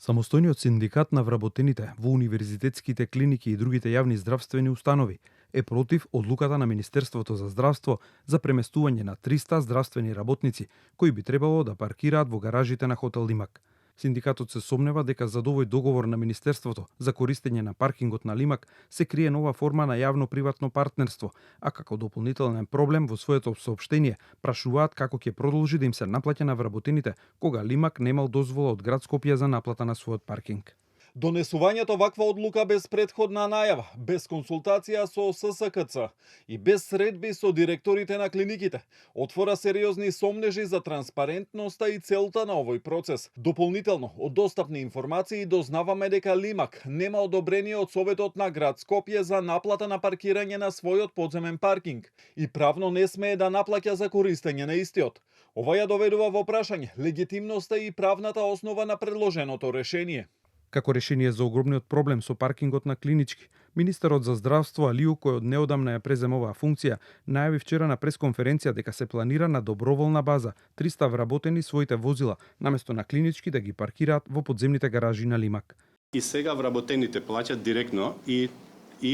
Самостојниот синдикат на вработените во универзитетските клиники и другите јавни здравствени установи е против одлуката на Министерството за здравство за преместување на 300 здравствени работници кои би требало да паркираат во гаражите на хотел Лимак. Синдикатот се сомнева дека за овој договор на Министерството за користење на паркингот на Лимак се крие нова форма на јавно-приватно партнерство, а како дополнителен проблем во своето соопштение прашуваат како ќе продолжи да им се наплаќа на вработените кога Лимак немал дозвола од град Скопје за наплата на својот паркинг. Донесувањето ваква одлука без претходна најава, без консултација со ССКЦ и без средби со директорите на клиниките, отвора сериозни сомнежи за транспарентноста и целта на овој процес. Дополнително, од достапни информации дознаваме дека Лимак нема одобрение од Советот на град Скопје за наплата на паркирање на својот подземен паркинг и правно не смее да наплаќа за користење на истиот. Ова ја доведува во прашање легитимноста и правната основа на предложеното решение. Како решение за огромниот проблем со паркингот на клинички, министерот за здравство Алију, кој од неодамна ја презема оваа функција, најави вчера на пресконференција дека се планира на доброволна база 300 вработени своите возила, наместо на клинички да ги паркираат во подземните гаражи на Лимак. И сега вработените плаќаат директно и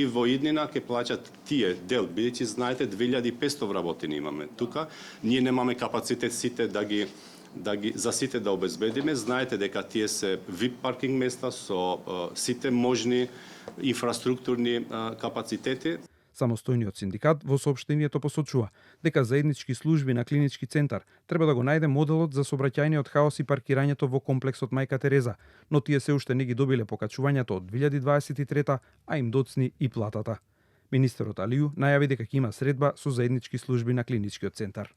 во иднина ќе плаќаат тие дел, бидејќи знаете 2500 вработени имаме. Тука ние немаме капацитет сите за сите да обезбедиме. Знаете дека тие се VIP паркинг места со сите можни инфраструктурни капацитети. Самостојниот синдикат во соопштението посочува дека заеднички служби на клинички центар треба да го најде моделот за сообраќајниот хаос и паркирањето во комплексот Мајка Тереза, но тие се уште не ги добиле покачувањето од 2023, а им доцни и платата. Министерот Алију најави дека ќе има средба со заеднички служби на клиничкиот центар.